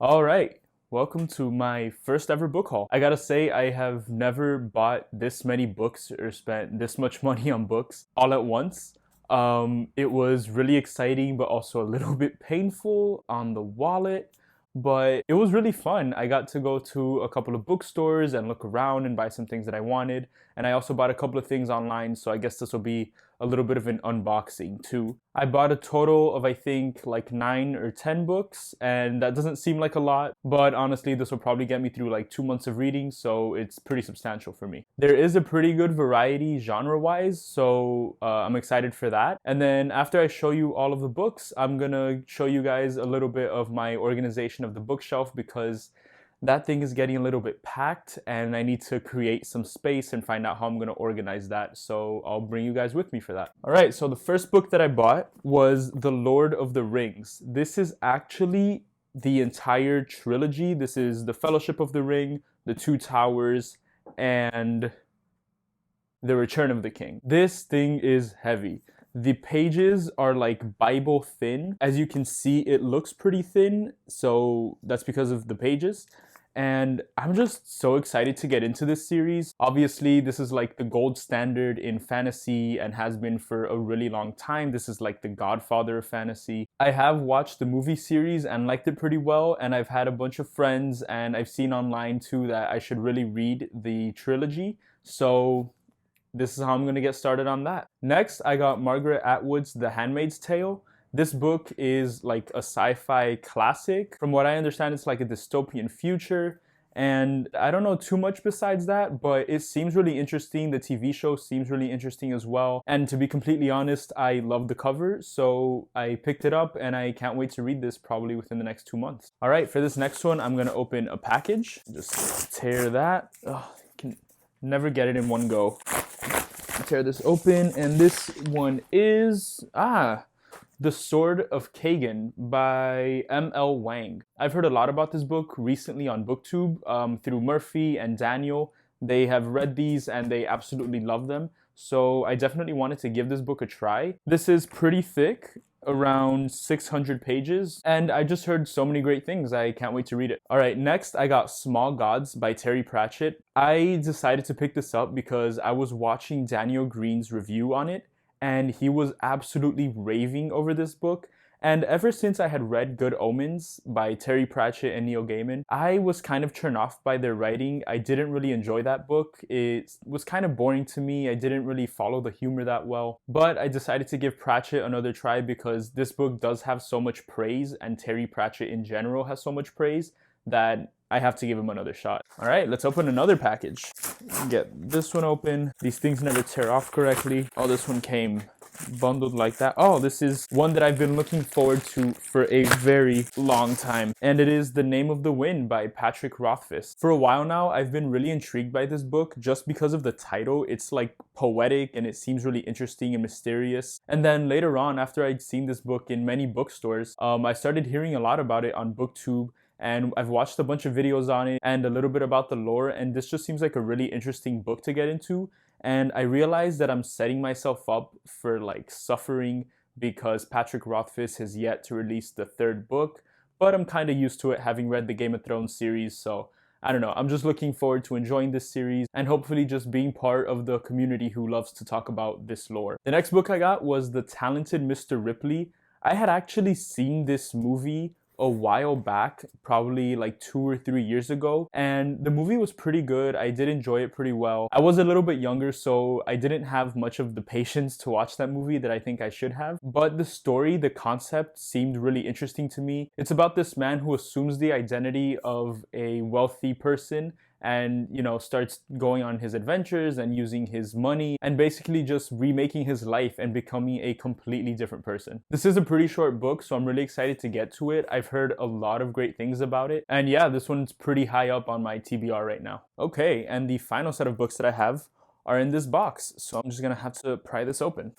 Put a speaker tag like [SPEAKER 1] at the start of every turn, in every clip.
[SPEAKER 1] All right, welcome to my first ever book haul. I gotta say, I have never bought this many books or spent this much money on books all at once. It was really exciting, but also a little bit painful on the wallet. But it was really fun. I got to go to a couple of bookstores and look around and buy some things that I wanted. And I also bought a couple of things online, so I guess this will be a little bit of an unboxing too. I bought a total of I think like 9 or 10 books, and that doesn't seem like a lot, but honestly this will probably get me through like 2 months of reading, so it's pretty substantial for me. There is a pretty good variety genre-wise, so I'm excited for that. And then after I show you all of the books, I'm gonna show you guys a little bit of my organization of the bookshelf because that thing is getting a little bit packed and I need to create some space and find out how I'm going to organize that. So I'll bring you guys with me for that. All right, so the first book that I bought was The Lord of the Rings. This is actually the entire trilogy. This is The Fellowship of the Ring, The Two Towers, and The Return of the King. This thing is heavy. The pages are like Bible thin. As you can see, it looks pretty thin, so that's because of the pages. And I'm just so excited to get into this series. Obviously, this is like the gold standard in fantasy and has been for a really long time. This is like the godfather of fantasy. I have watched the movie series and liked it pretty well, and I've had a bunch of friends and I've seen online too that I should really read the trilogy. So this is how I'm going to get started on that. Next, I got Margaret Atwood's The Handmaid's Tale. This book is like a sci-fi classic. From what I understand, it's like a dystopian future. And I don't know too much besides that, but it seems really interesting. The TV show seems really interesting as well. And to be completely honest, I love the cover, so I picked it up and I can't wait to read this probably within the next 2 months. All right, for this next one, I'm gonna open a package. Just tear that. Oh, you can never get it in one go. Tear this open, and this one is The Sword of Kagan by M.L. Wang. I've heard a lot about this book recently on BookTube through Murphy and Daniel. They have read these and they absolutely love them, so I definitely wanted to give this book a try. This is pretty thick, around 600 pages, and I just heard so many great things. I can't wait to read it. All right, next I got Small Gods by Terry Pratchett. I decided to pick this up because I was watching Daniel Green's review on it, and he was absolutely raving over this book. And ever since I had read Good Omens by Terry Pratchett and Neil Gaiman, I was kind of turned off by their writing. I didn't really enjoy that book. It was kind of boring to me. I didn't really follow the humor that well. But I decided to give Pratchett another try because this book does have so much praise, and Terry Pratchett in general has so much praise, that I have to give him another shot. All right, let's open another package. Get this one open. These things never tear off correctly. Oh, this one came bundled like that. Oh, this is one that I've been looking forward to for a very long time, and it is The Name of the Wind by Patrick Rothfuss. For a while now, I've been really intrigued by this book just because of the title. It's like poetic and it seems really interesting and mysterious. And then later on, after I'd seen this book in many bookstores, I started hearing a lot about it on BookTube, and I've watched a bunch of videos on it and a little bit about the lore, and this just seems like a really interesting book to get into. And I realized that I'm setting myself up for like suffering because Patrick Rothfuss has yet to release the third book, but I'm kind of used to it having read the Game of Thrones series, so I don't know. I'm just looking forward to enjoying this series and hopefully just being part of the community who loves to talk about this lore. The next book I got was The Talented Mr. Ripley. I had actually seen this movie a while back, probably like 2 or 3 years ago, and the movie was pretty good. I did enjoy it pretty well. I was a little bit younger, so I didn't have much of the patience to watch that movie that I think I should have, but the story, the concept seemed really interesting to me. It's about this man who assumes the identity of a wealthy person and, you know, starts going on his adventures and using his money and basically just remaking his life and becoming a completely different person. This is a pretty short book, so I'm really excited to get to it. I've heard a lot of great things about it, and yeah, this one's pretty high up on my TBR right now. Okay, and the final set of books that I have are in this box, so I'm just gonna have to pry this open.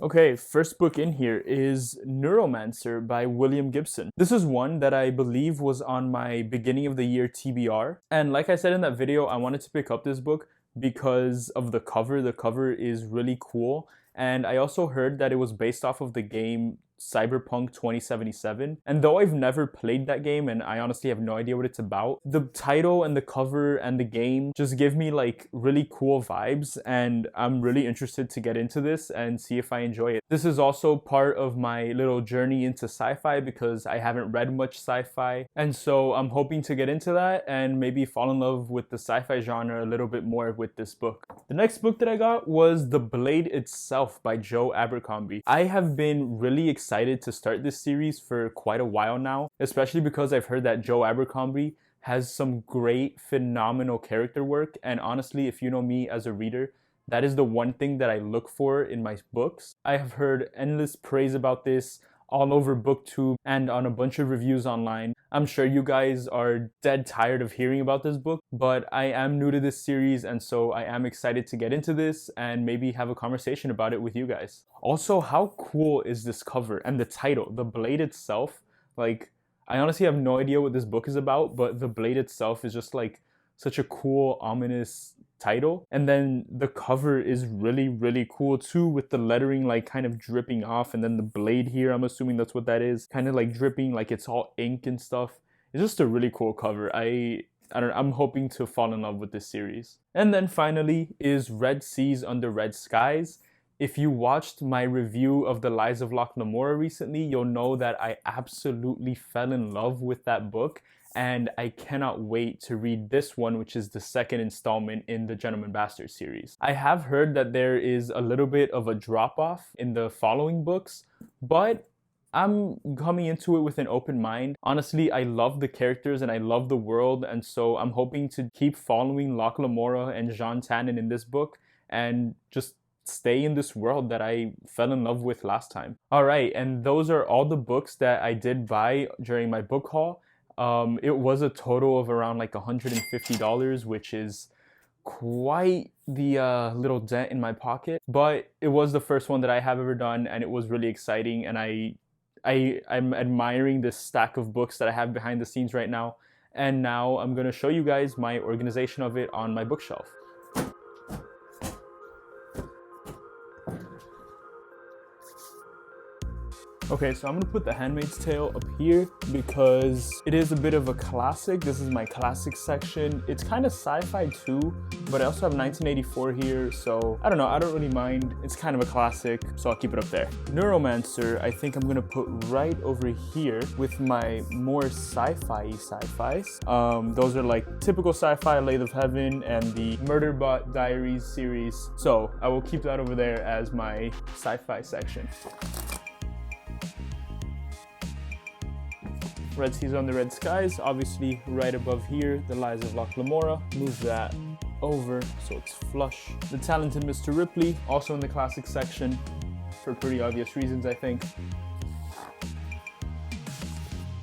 [SPEAKER 1] Okay, first book in here is Neuromancer by William Gibson. This is one that I believe was on my beginning of the year TBR. And like I said in that video, I wanted to pick up this book because of the cover. The cover is really cool. And I also heard that it was based off of the game Cyberpunk 2077. And though I've never played that game and I honestly have no idea what it's about, the title and the cover and the game just give me like really cool vibes, and I'm really interested to get into this and see if I enjoy it. This is also part of my little journey into sci-fi because I haven't read much sci-fi, and so I'm hoping to get into that and maybe fall in love with the sci-fi genre a little bit more with this book. The next book that I got was The Blade Itself by Joe Abercrombie. I have been really excited to start this series for quite a while now, especially because I've heard that Joe Abercrombie has some great, phenomenal character work, and honestly, if you know me as a reader, that is the one thing that I look for in my books. I have heard endless praise about this all over BookTube and on a bunch of reviews online. I'm sure you guys are dead tired of hearing about this book, but I am new to this series, and so I am excited to get into this and maybe have a conversation about it with you guys. Also, how cool is this cover and the title, The Blade Itself? Like, I honestly have no idea what this book is about, but The Blade Itself is just like such a cool, ominous title. And then the cover is really, really cool too, with the lettering like kind of dripping off, and then the blade here, I'm assuming that's what that is, kind of like dripping, like it's all ink and stuff. It's just a really cool cover. I'm hoping to fall in love with this series. And then finally is Red Seas Under Red Skies. If you watched my review of The Lies of Locke Lamora recently, you'll know that I absolutely fell in love with that book, and I cannot wait to read this one, which is the second installment in the Gentleman Bastard series. I have heard that there is a little bit of a drop-off in the following books, but I'm coming into it with an open mind. Honestly, I love the characters and I love the world, and so I'm hoping to keep following Locke Lamora and Jean Tannen in this book and just stay in this world that I fell in love with last time. Alright, and those are all the books that I did buy during my book haul. It was a total of around like $150, which is quite the little dent in my pocket, but it was the first one that I have ever done, and it was really exciting, and I'm admiring this stack of books that I have behind the scenes right now, and now I'm gonna show you guys my organization of it on my bookshelf. Okay, so I'm gonna put The Handmaid's Tale up here because it is a bit of a classic. This is my classic section. It's kind of sci-fi too, but I also have 1984 here, so I don't know, I don't really mind. It's kind of a classic, so I'll keep it up there. Neuromancer, I think I'm gonna put right over here with my more sci-fis. Those are like typical sci-fi, Lathe of Heaven and the Murderbot Diaries series. So I will keep that over there as my sci-fi section. Red Seas Under Red Skies, obviously right above here, The Lies of Locke Lamora. Move that over so it's flush. The Talented Mr. Ripley, also in the classic section for pretty obvious reasons, I think.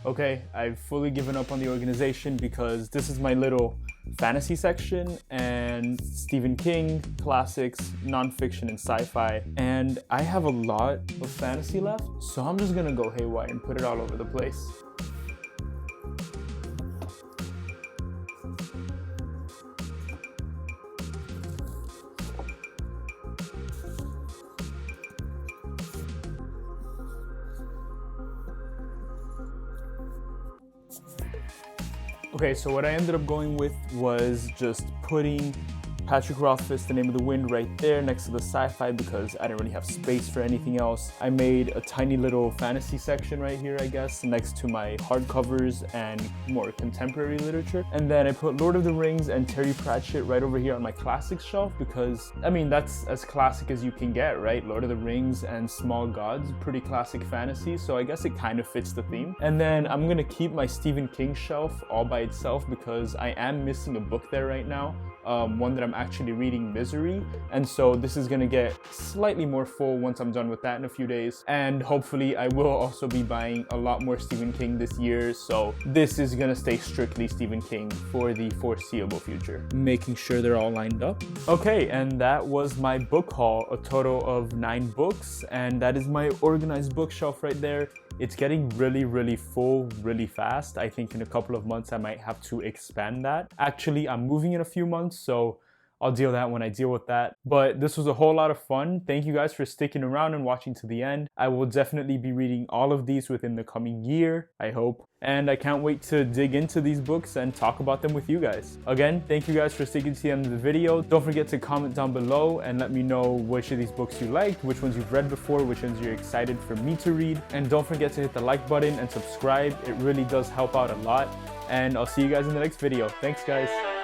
[SPEAKER 1] Okay, I've fully given up on the organization because this is my little fantasy section and Stephen King, classics, nonfiction, and sci-fi. And I have a lot of fantasy left, so I'm just gonna go haywire and put it all over the place. Okay, so what I ended up going with was just putting Patrick Rothfuss, The Name of the Wind, right there next to the sci-fi because I didn't really have space for anything else. I made a tiny little fantasy section right here, I guess, next to my hardcovers and more contemporary literature. And then I put Lord of the Rings and Terry Pratchett right over here on my classics shelf because, I mean, that's as classic as you can get, right? Lord of the Rings and Small Gods, pretty classic fantasy, so I guess it kind of fits the theme. And then I'm gonna keep my Stephen King shelf all by itself because I am missing a book there right now. One that I'm actually reading, Misery, and so this is gonna get slightly more full once I'm done with that in a few days, and hopefully I will also be buying a lot more Stephen King this year, so this is gonna stay strictly Stephen King for the foreseeable future, making sure they're all lined up. Okay, and that was my book haul, a total of 9 books, and that is my organized bookshelf right there. It's getting really, really full really fast. I think in a couple of months I might have to expand that. Actually, I'm moving in a few months, so I'll deal that when I deal with that. But this was a whole lot of fun. Thank you guys for sticking around and watching to the end. I will definitely be reading all of these within the coming year, I hope. And I can't wait to dig into these books and talk about them with you guys. Again, thank you guys for sticking to the end of the video. Don't forget to comment down below and let me know which of these books you liked, which ones you've read before, which ones you're excited for me to read. And don't forget to hit the like button and subscribe. It really does help out a lot. And I'll see you guys in the next video. Thanks, guys.